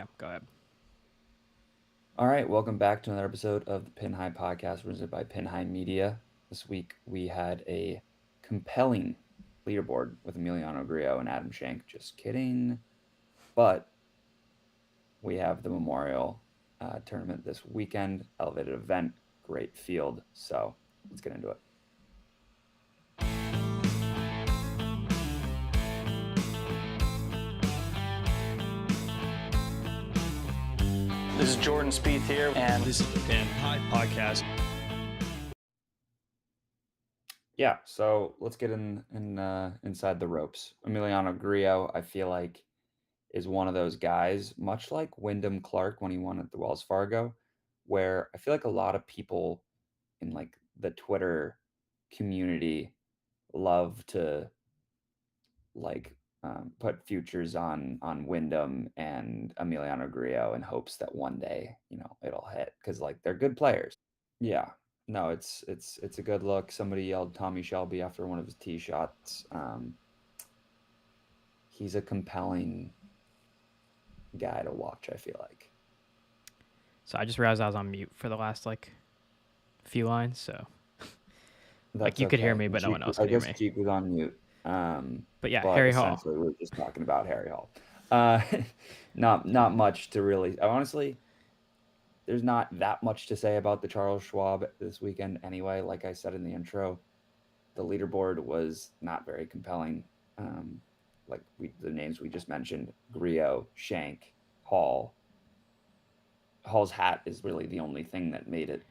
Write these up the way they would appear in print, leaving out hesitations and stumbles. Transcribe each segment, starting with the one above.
Yeah, go ahead. All right, welcome back to another episode of the Pin High Podcast, presented by Pin High Media. This week we had a compelling leaderboard with Emiliano Grillo and Adam Schenk. Just kidding. But we have the Memorial tournament this weekend, elevated event, great field. So let's get into it. This is Jordan Spieth here, and This is the Pin High Podcast. Yeah, so let's get inside the ropes. Emiliano Grillo, I feel like, is one of those guys, much like Wyndham Clark when he won at the Wells Fargo, where I feel like a lot of people in like the Twitter community love to like put futures on Wyndham and Emiliano Grillo in hopes that one day it'll hit because like they're good players. Yeah, no, it's a good look. Somebody yelled Tommy Shelby after one of his tee shots. He's a compelling guy to watch, I feel like. So I just realized I was on mute for the last few lines, so That's you could hear okay. me, but no one else I could hear guess me. Jeek was on mute. But yeah, But Harry Hall. essentially we're just talking about Harry Hall. Uh, not much to really honestly, there's not that much to say about the Charles Schwab this weekend anyway. Like I said in the intro, the leaderboard was not very compelling. The names we just mentioned, Grillo, Shank, Hall. Hall's hat is really the only thing that made it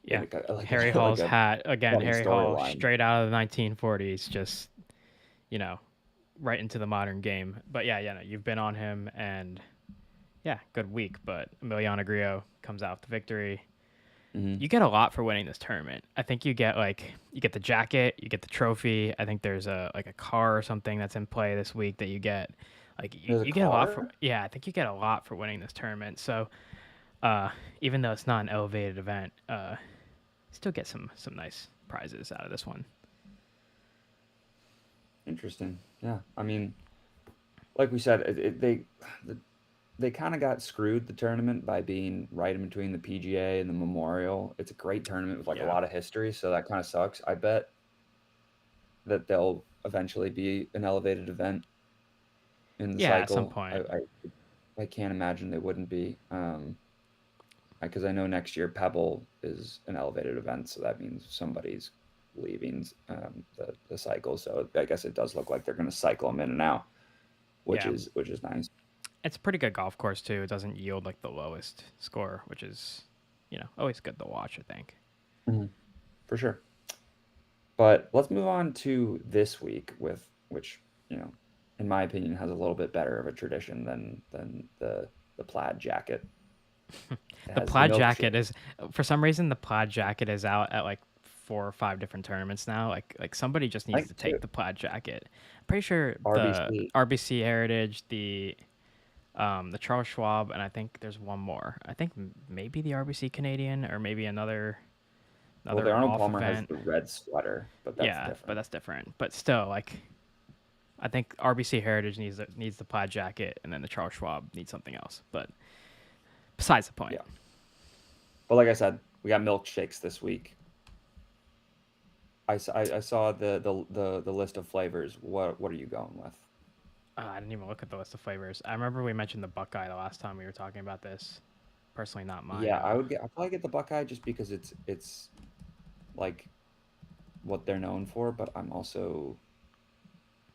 Yeah, Harry like Hall's a hat again. funny Harry Hall, storyline. straight out of the 1940s, just you know, right into the modern game. But yeah, no, you've been on him, and yeah, good week. But Emiliano Grillo comes out with the victory. Mm-hmm. You get a lot for winning this tournament. I think you get the jacket, you get the trophy. I think there's a car or something that's in play this week that you get. You get a lot for I think you get a lot for winning this tournament. So even though it's not an elevated event, still get some nice prizes out of this one. Interesting. Yeah. I mean, like we said, they kind of got screwed the tournament by being right in between the PGA and the Memorial. It's a great tournament with a lot of history, so that kind of sucks. I bet that they'll eventually be an elevated event in the Yeah, at some cycle. point. I can't imagine they wouldn't be. Because I know next year Pebble is an elevated event, so that means somebody's leaving the cycle. So I guess it does look like they're going to cycle them in and out, which is nice. It's a pretty good golf course too. It doesn't yield the lowest score, which is always good to watch, I think. Mm-hmm. For sure. But let's move on to this week with which, in my opinion, has a little bit better of a tradition than the plaid jacket. It The has plaid milkshake. jacket is, for some reason, the plaid jacket is out at 4 or 5 different tournaments now. Like somebody just needs to take the plaid jacket. I'm pretty sure the RBC. RBC Heritage, the Charles Schwab, and I think there's one more. I think maybe the RBC Canadian or maybe another Well, the Arnold golf Palmer event. has the red sweater, but that's different. But that's different. But still, I think RBC Heritage needs the plaid jacket, and then the Charles Schwab needs something else. But besides the point. Yeah. But like I said, we got milkshakes this week. I saw the list of flavors. What are you going with? I didn't even look at the list of flavors. I remember we mentioned the Buckeye the last time we were talking about this. Personally, not mine. Yeah, I'd probably get the Buckeye just because it's like what they're known for, but I'm also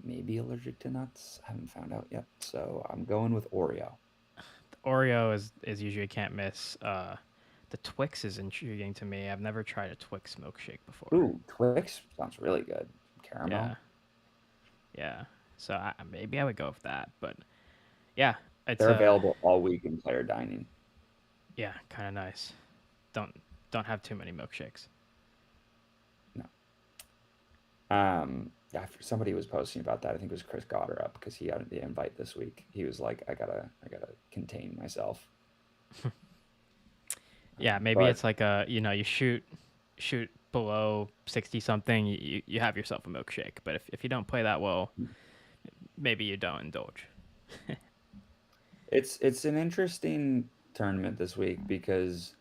maybe allergic to nuts. I haven't found out yet, so I'm going with Oreo. The Oreo is usually a can't miss. The Twix is intriguing to me. I've never tried a Twix milkshake before. Ooh, Twix sounds really good. Caramel. Yeah. So maybe I would go with that, but yeah, they're available all week in player dining. Yeah, kind of nice. Don't have too many milkshakes. No. Somebody was posting about that. I think it was Chris Gotterup because he got the invite this week. He was like, I gotta contain myself. Yeah, maybe it's like you shoot below 60 something, you have yourself a milkshake. But if you don't play that well, maybe you don't indulge. It's an interesting tournament this week because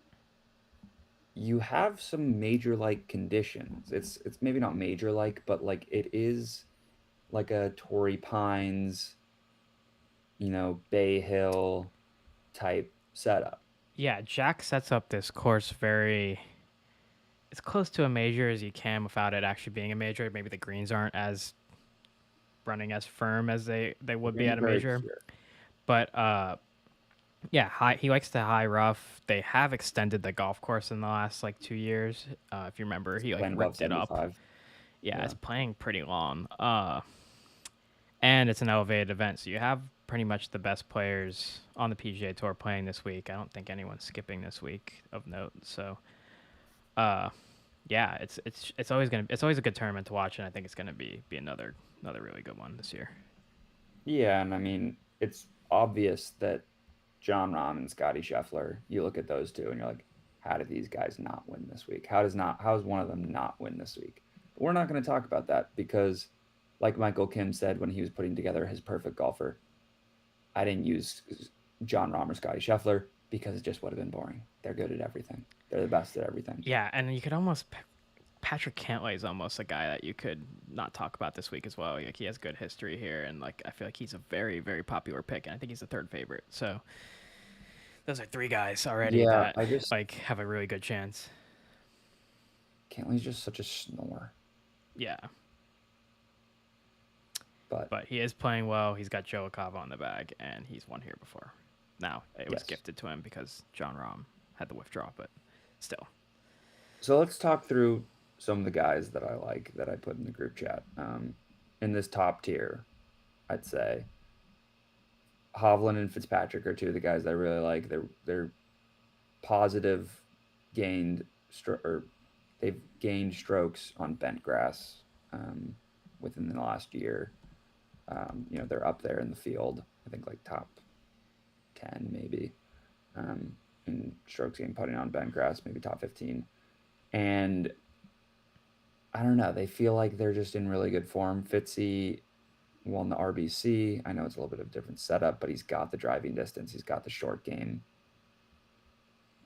you have some major like conditions. It's maybe not major like, but like it is like a Torrey Pines, Bay Hill type setup. Yeah, Jack sets up this course very as close to a major as you can without it actually being a major. Maybe the greens aren't as running as firm as they The would be greens at are a very major. pure. But yeah, he likes the high rough. They have extended the golf course in the last like 2 years. If you remember, he like Playing above ripped it up. 75. Yeah, Yeah. it's playing pretty long. And it's an elevated event, so you have pretty much the best players on the PGA Tour playing this week. I don't think anyone's skipping this week of note. So, uh, yeah, it's always a good tournament to watch, and I think it's gonna be another really good one this year. Yeah, and I mean, it's obvious that John Rahm and Scotty Scheffler, you look at those two and you're like, how did these guys not win this week? How does one of them not win this week? But we're not going to talk about that because like Michael Kim said when he was putting together his perfect golfer, I didn't use John Rahm or Scotty Scheffler because it just would have been boring. They're good at everything. They're the best at everything. Yeah, and you could almost Patrick Cantlay is almost a guy that you could not talk about this week as well. Like he has good history here, and like I feel like he's a very popular pick, and I think he's the third favorite. So those are three guys already Yeah, that I just like have a really good chance. Cantlay's just such a snore. Yeah, But but he is playing well. He's got Joe Acava on the bag, and he's won here before. Now it was yes. gifted to him because John Rahm had the withdraw, but still. So let's talk through some of the guys that I like that I put in the group chat. In this top tier, I'd say Hovland and Fitzpatrick are two of the guys that I really like. They're positive gained or they've gained strokes on bent grass within the last year. They're up there in the field. I think like top 10 maybe in strokes gained putting on bent grass, maybe top 15. And I don't know. They feel like they're just in really good form. Fitzy won the RBC. I know it's a little bit of a different setup, but he's got the driving distance. He's got the short game.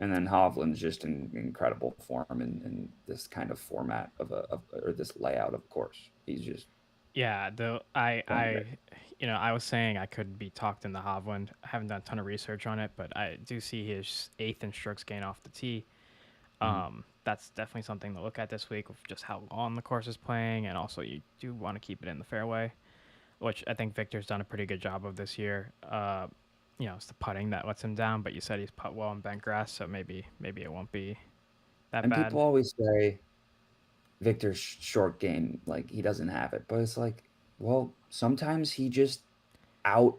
And then Hovland's just in incredible form in this kind of format or this layout of course. He's just Yeah, though playing great. I was saying I could be talked into Hovland. I haven't done a ton of research on it, but I do see his eighth in strokes gain off the tee. Mm-hmm. That's definitely something to look at this week with just how long the course is playing, and also you do want to keep it in the fairway, which I think Victor's done a pretty good job of this year. It's the putting that lets him down, but you said he's putt well on bent grass, so maybe it won't be that And bad. people always say Victor's short game, like he doesn't have it. But it's like, well, sometimes he just out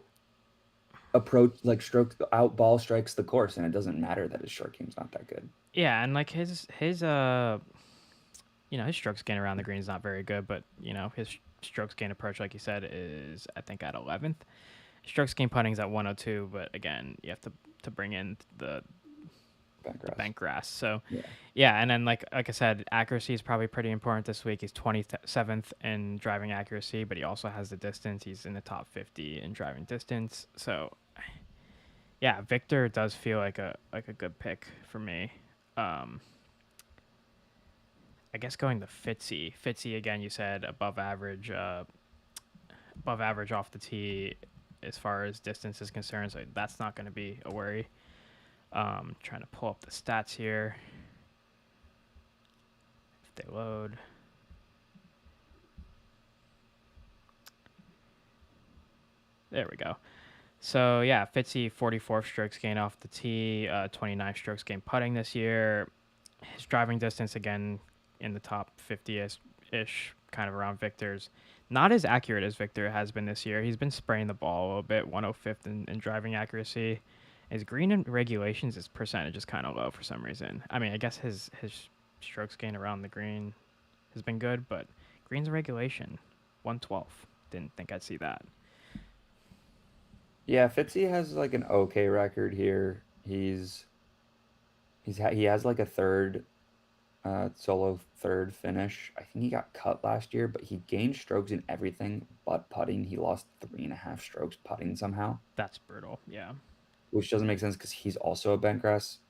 approach like stroke out ball strikes the course and it doesn't matter that his short game's not that good. Yeah, and like his his strokes gain around the green is not very good, but his strokes gain approach, like you said, is I think at 11th. Strokes gain putting is at 102, but again, you have to bring in the bent grass. So Yeah. yeah, and then like I said, accuracy is probably pretty important this week. He's 27th in driving accuracy, but he also has the distance. He's in the top 50 in driving distance. So yeah, Victor does feel like a good pick for me. I guess going to Fitzy. Fitzy again, you said above average off the tee as far as distance is concerned. So that's not going to be a worry. Trying to pull up the stats here. If they load. There we go. So yeah, Fitzy 44 strokes gain off the tee, 29 strokes gain putting this year. His driving distance again in the top 50-ish, kind of around Victor's. Not as accurate as Victor has been this year. He's been spraying the ball a little bit, 105th in driving accuracy. His green in regulations, his percentage is kind of low for some reason. I mean, I guess his strokes gain around the green has been good, but green's in regulation, 112. Didn't think I'd see that. Yeah, Fitzy has like an okay record here. He has like a solo third finish. I think he got cut last year, but he gained strokes in everything but putting. He lost 3.5 strokes putting somehow. That's brutal. Yeah. which doesn't make sense because he's also a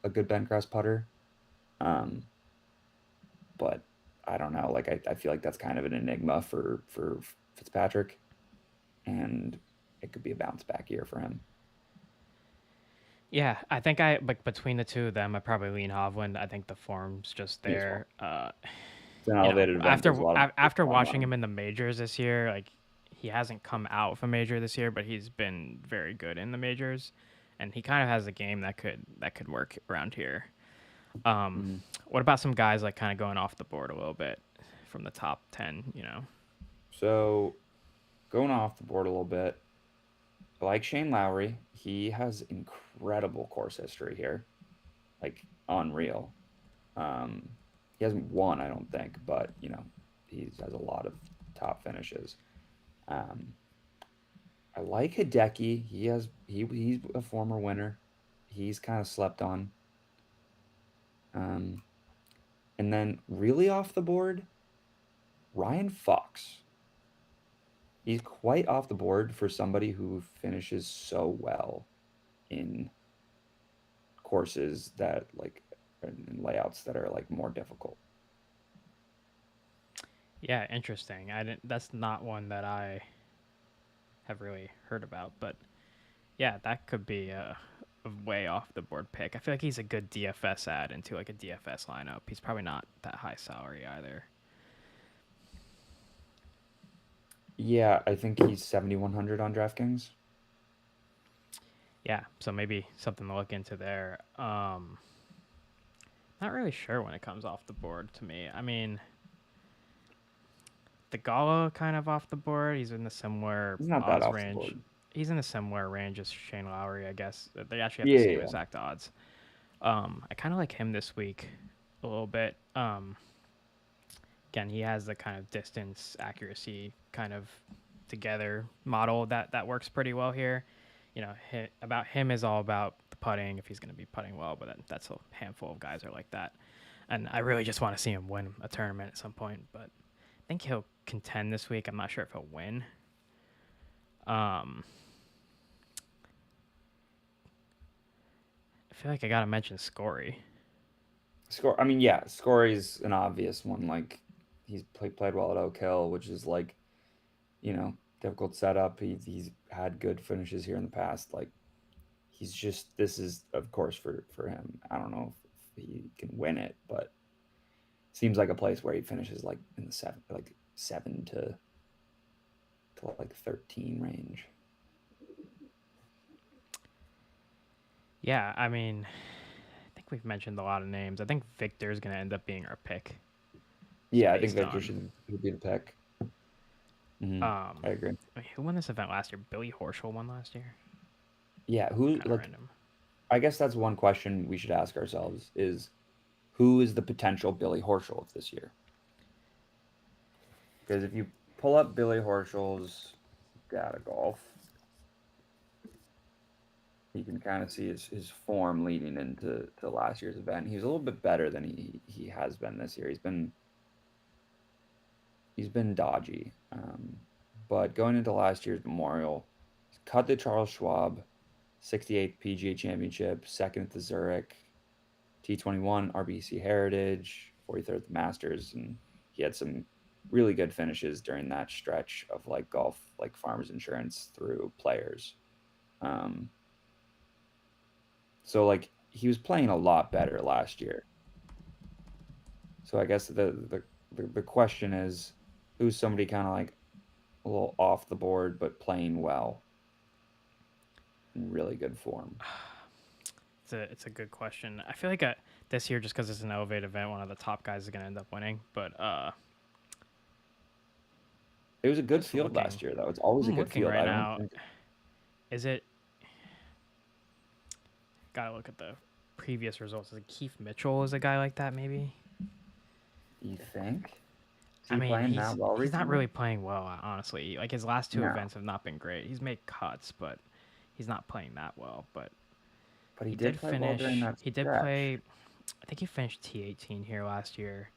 good bent grass putter. But I don't know. Like I feel like that's kind of an enigma for Fitzpatrick, and it could be a bounce back year for him. Yeah, I think like between the two of them, I probably lean Hovland. I think the form's just there. It's an elevated event. There's a lot of After watching him in the majors this year, like he hasn't come out of a major this year, but he's been very good in the majors, and he kind of has a game that could work around here. What about some guys like kind of going off the board a little bit from the top 10? So going off the board a little bit, like Shane Lowry, he has incredible course history here, like unreal. He hasn't won, I don't think, but he has a lot of top finishes. I like Hideki. He's a former winner. He's kind of slept on. And then really off the board, Ryan Fox. He's quite off the board for somebody who finishes so well in courses that in layouts that are like more difficult. Yeah, interesting. That's not one that I have really heard about, but yeah, that could be a way off the board pick. I feel like he's a good DFS add into like a DFS lineup. He's probably not that high salary either. Yeah, I think he's 7,100 on DraftKings. Yeah, so maybe something to look into there. Not really sure when it comes off the board to me. I mean, the Gala kind of off the board. He's in the similar He's not that off range. the board. He's in a similar range as Shane Lowry, I guess. They actually have the same exact odds. I kind of like him this week a little bit. Again, he has the kind of distance accuracy kind of together model that works pretty well here. About him is all about the putting, if he's going to be putting well, but that's a handful of guys are like that. And I really just want to see him win a tournament at some point, but I think he'll contend this week. I'm not sure if he'll win. I feel like I got to mention Scory. I mean, yeah, Scory's an obvious one. Like, he's played well at Oak Hill, which is like, difficult setup. He's had good finishes here in the past. Like, this is, of course, for him. I don't know if he can win it, but seems like a place where he finishes like in the 7 to like 13 range. Yeah, I mean, I think we've mentioned a lot of names. I think Victor's going to end up being our pick. Yeah, I think Victor should be the pick. I agree. Who won this event last year? Billy Horschel won last year? Yeah, random. I guess that's one question we should ask ourselves is who is the potential Billy Horschel of this year? Because if you pull up Billy Horschel's data golf, you can kind of see his form leading into last year's event. He's a little bit better than he has been this year. He's been dodgy. But going into last year's Memorial, he's cut the Charles Schwab, 68th PGA Championship, second at the Zurich, T21 RBC Heritage, 43rd at the Masters, and he had some really good finishes during that stretch of like golf, like Farmers Insurance through Players. So like he was playing a lot better last year. So I guess the question is, who's somebody kind of like a little off the board but playing well in really good form? It's a good question. I feel like this year, just because it's an elevated event, one of the top guys is going to end up winning. But it was a good field last year, though. It's always a good field. Right now, is it? Gotta look at the previous results. Is it Keith Mitchell is a guy like that, maybe? You think? I mean, he's not really playing well, honestly. Like his last two events have not been great. He's made cuts, but he's not playing that well. But he did finish. Well during that he did play. I think he finished T18 here last year.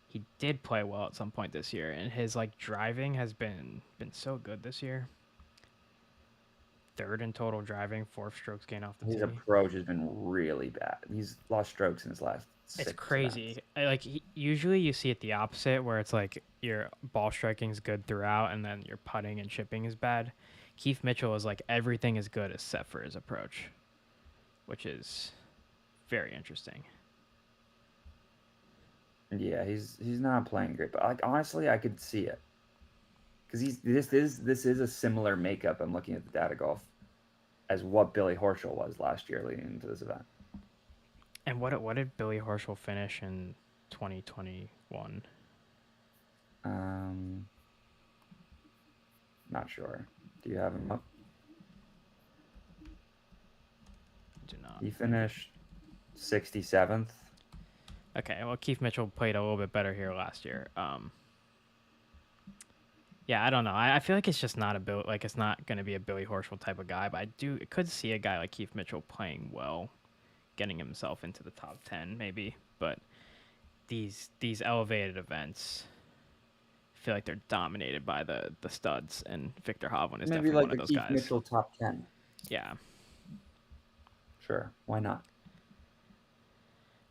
He did play well at some point this year, and his like driving has been so good this year. third in total driving, 4 strokes gain off the His tee. approach has been really bad. He's lost strokes in his last 6 It's events. crazy. Usually you see it the opposite, where it's like your ball striking is good throughout, and then your putting and chipping is bad. Keith Mitchell is like everything is good except for his approach, which is very interesting. Yeah, he's not playing great, but like honestly, I could see it because this is a similar makeup. I'm looking at the data golf as what Billy Horschel was last year leading into this event. And what did Billy Horschel finish in 2021? Not sure. Do you have him up? Do not. He finished 67th. Okay, well, Keith Mitchell played a little bit better here last year. Yeah, I don't know. I feel like it's just not it's not going to be a Billy Horschel type of guy, but I could see a guy like Keith Mitchell playing well, getting himself into the top 10 maybe. But these elevated events, I feel like they're dominated by the studs, and Victor Hovland is Maybe definitely like one of a those Keith guys. Mitchell top 10. Yeah. Sure, why not?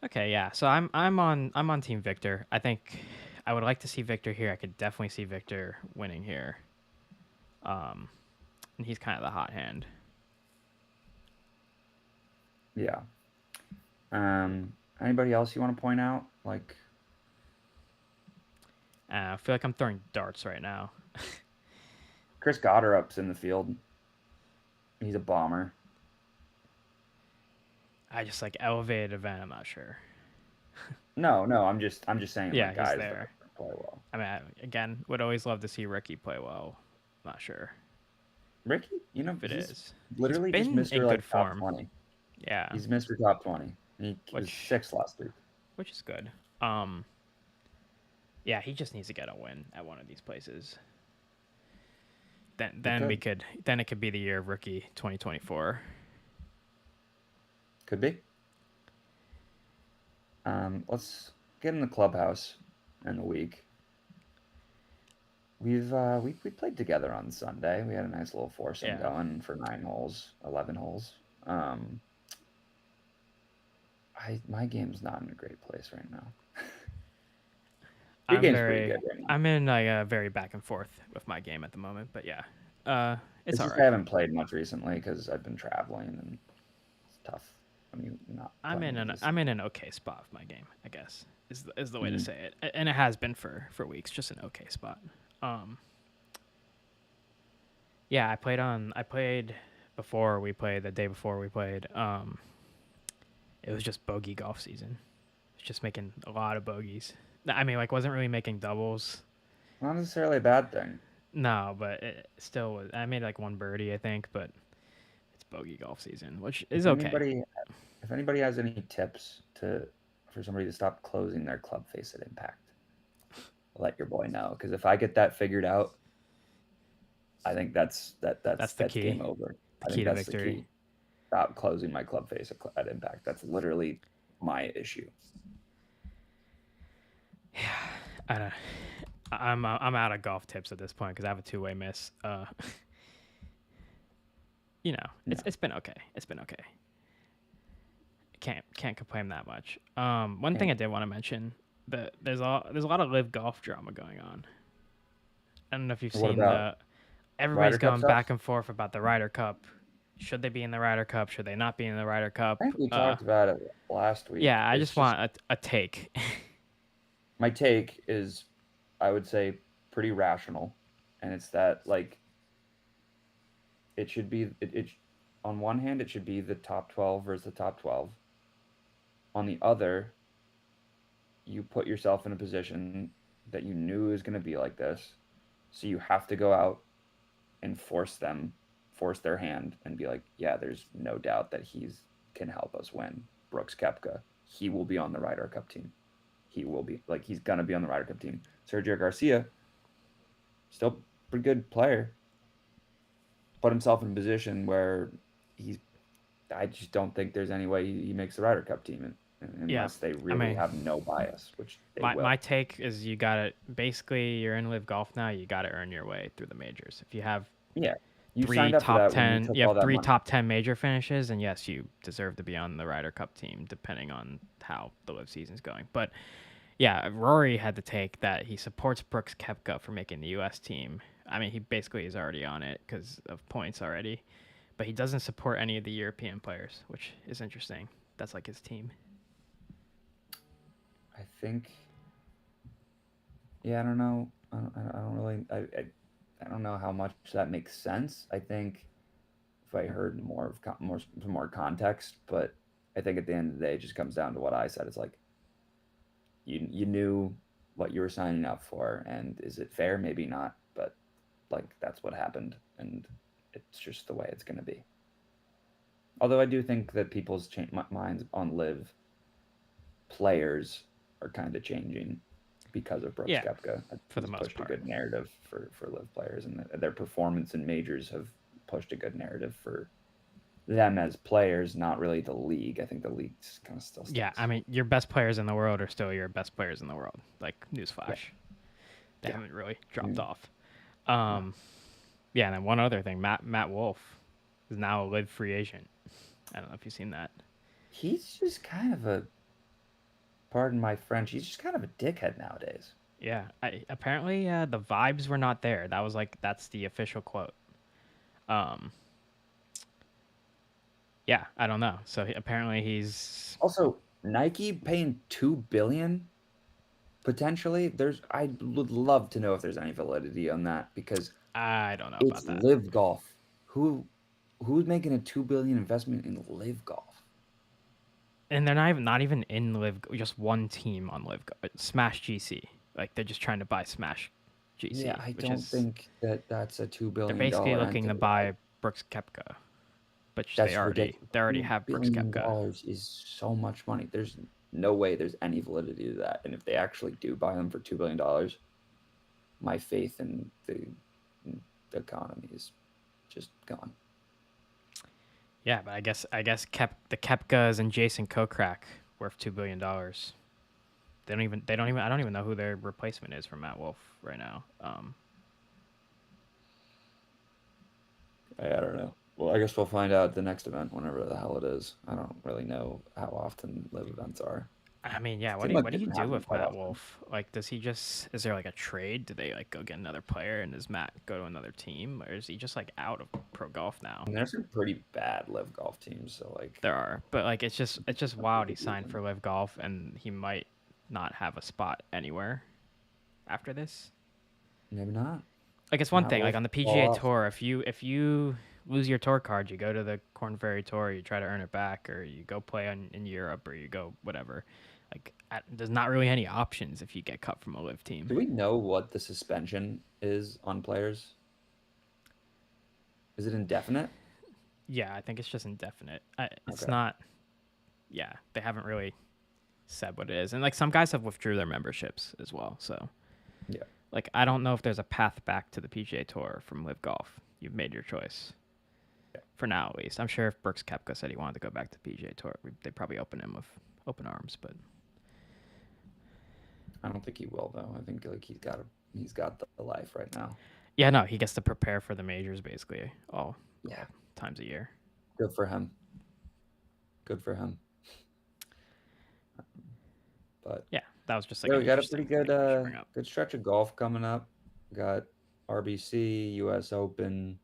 Okay, yeah. So I'm on Team Victor. I think I would like to see Victor here. I could definitely see Victor winning here. And he's kind of the hot hand. Yeah. Anybody else you want to point out? Like, I feel like I'm throwing darts right now. Chris Gotterup's in the field. He's a bomber. I just like elevated event. I'm not sure. No, I'm just saying. Yeah, like, guys he's there. that play well. I mean, again, would always love to see Ricky play well. Not sure Ricky, if it he's is. literally He's just been Mr. in like good top form. 20. Yeah, He's Mr. Top 20. He was Which- 6th last week. which is good. Yeah, he just needs to get a win at one of these places. Then it could be the year of Rookie 2024. Could be. Let's get in the clubhouse in the week. We played together on Sunday. We had a nice little foursome going for 9 holes, 11 holes. My game's not in a great place right now. Your game's pretty good right now. I'm in like a very back and forth with my game at the moment, but yeah, it's all just right. I haven't played much recently because I've been traveling and it's tough when you not. I'm in an okay spot with my game, I guess is the way to say it, and it has been for weeks, just an okay spot. Yeah, I played before we played, the day before we played. It was just bogey golf season. It's just making a lot of bogeys. I mean, like, wasn't really making doubles. Not necessarily a bad thing. No, but it still was. I made like one birdie, I think, but it's bogey golf season, which is okay. If anybody has any tips for somebody to stop closing their club face at impact, let your boy know. Because if I get that figured out, I think that's the key. Game over. The key to victory. The key. Stop closing my club face at impact. That's literally my issue. Yeah, I'm out of golf tips at this point because I have a 2-way miss. It's been okay. It's been okay. Can't complain that much. One thing I did want to mention, that there's a lot of LIV golf drama going on. I don't know if you've seen everybody's going back and forth about the Ryder Cup. Should they be in the Ryder Cup? Should they not be in the Ryder Cup? I think we talked about it last week. Yeah, I just want a take. My take is, I would say, pretty rational, and it's that like it should be it on one hand it should be the top 12 versus the top 12. On the other, you put yourself in a position that you knew was going to be like this, so you have to go out and force their hand and be like, yeah, there's no doubt that can help us win. Brooks Koepka, he will be on the Ryder Cup team. He will be, like, he's gonna be on the Ryder Cup team. Sergio Garcia, still pretty good player, put himself in a position where I just don't think there's any way he makes the Ryder Cup team unless they really have no bias, which they will. My take is you're in LIV golf now. You got to earn your way through the majors. If you have, you You three signed up for top that when you 10. took You all have that three money. top 10 major finishes, and yes, you deserve to be on the Ryder Cup team, depending on how the LIV season's going. But yeah, Rory had to take that. He supports Brooks Koepka for making the U.S. team. I mean, he basically is already on it because of points already, but he doesn't support any of the European players, which is interesting. That's like his team. I think. Yeah, I don't know. I don't really. I don't know how much that makes sense. I think if I heard more of more context, but I think at the end of the day, it just comes down to what I said. It's like you knew what you were signing up for, and is it fair? Maybe not, but like that's what happened, and it's just the way it's going to be. Although I do think that people's minds on live players are kind of changing because of Brooks Yeah, Koepka. for the He's most pushed a part. good narrative for live players, and their performance in majors have pushed a good narrative for them as players, not really the league. I think the league's kind of still stinks. Yeah, I mean, your best players in the world are still your best players in the world. Like, newsflash. Yeah. They Yeah. haven't really dropped Mm. off. Yeah, and then one other thing, Matt Wolf is now a LIV free agent. I don't know if you've seen that. He's just kind of a, pardon my French, he's just kind of a dickhead nowadays. Yeah, apparently the vibes were not there. That's the official quote. Yeah, I don't know. So apparently he's Also, Nike paying $2 billion potentially. I would love to know if there's any validity on that because I don't know it's about that. live golf. Who's making a $2 billion investment in live golf? And they're not even in LIV, just one team on LIV, Smash GC. Like they're just trying to buy Smash GC. Yeah, I which don't is think that's a $2 they're billion basically looking to entity. buy Brooks Koepka, but That's ridiculous. they already $2 have Brooks billion Koepka. is so much money. There's no way there's any validity to that. And if they actually do buy them for $2 billion, my faith in the economy is just gone. Yeah, but I guess the Koepkas and Jason Kokrak worth $2 billion. They don't even I don't even know who their replacement is for Matt Wolf right now. I don't know. Well, I guess we'll find out at the next event, whenever the hell it is. I don't really know how often live events are. I mean, yeah, Seem like what do they you don't do happen with quite Matt often. Wolf? Like, is there like a trade? Do they like go get another player, and does Matt go to another team, or is he just like out of pro golf now? And there's some pretty bad live golf teams, so like There are, but like it's just wild. He signed for LIV Golf, and he might not have a spot anywhere after this. maybe not. Like it's one Matt thing, like Wolf on the fall PGA off. Tour, if you lose your tour card, you go to the Corn Ferry Tour, you try to earn it back, or you go play in Europe, or you go whatever. Like there's not really any options if you get cut from a LIV team. Do we know what the suspension is on players? Is it indefinite? Yeah, I think it's just indefinite. It's Okay. not. Yeah, they haven't really said what it is, and like some guys have withdrew their memberships as well. So Yeah. like I don't know if there's a path back to the PGA Tour from LIV Golf. You've made your choice. Yeah. For now, at least. I'm sure if Brooks Koepka said he wanted to go back to PGA Tour, they'd probably open him with open arms. But I don't think he will though. I think like he's got the life right now. yeah, no, he gets to prepare for the majors basically all Yeah. times a year. Good for him. Good for him. But Yeah, that was just like yeah, an we got a interesting pretty thing we should bring up. good stretch of golf coming up. Got RBC, US Open.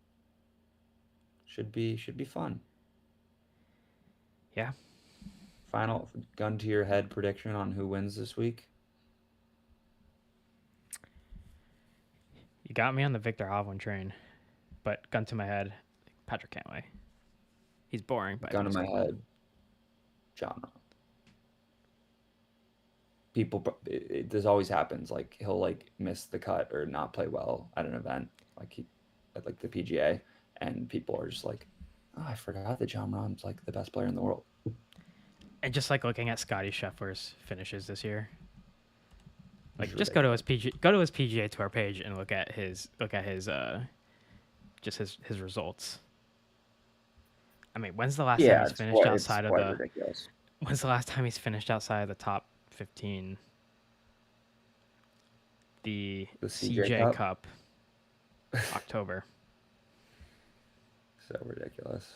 Should be fun. Yeah. Final gun to your head prediction on who wins this week. You got me on the Victor Hovland train, but gun to my head, Patrick Cantlay. He's boring, but Gun to my head, John Rahm. This always happens. Like he'll like miss the cut or not play well at an event, at like the PGA, and people are just like, "Oh, I forgot that John Rahm's like the best player in the world." And just like looking at Scotty Scheffler's finishes this year, like It's just go to his PGA Tour page and look at his just his results. I mean, when's the last time he's finished outside of the? Ridiculous. When's the last time he's finished outside of the top 15? The CJ Cup, October. So ridiculous.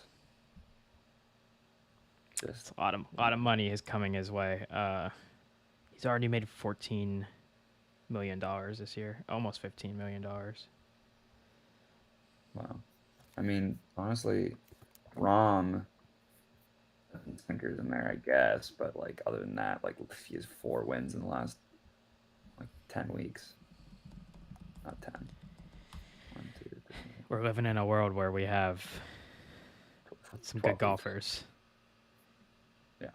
It's Just a lot of money is coming his way. He's already made $14 million this year, almost $15 million. wow. I mean, honestly, Rom and sinkers in there, I guess, but like other than that, like he has 4 wins in the last like 10 weeks. Not 10. 1, 2, 3. We're living in a world where we have some 12 good weeks. golfers. Yeah.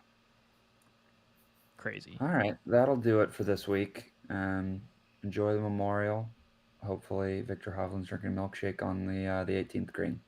Crazy. All right, that'll do it for this week. Enjoy the Memorial. Hopefully, Victor Hovland's drinking a milkshake on the 18th green.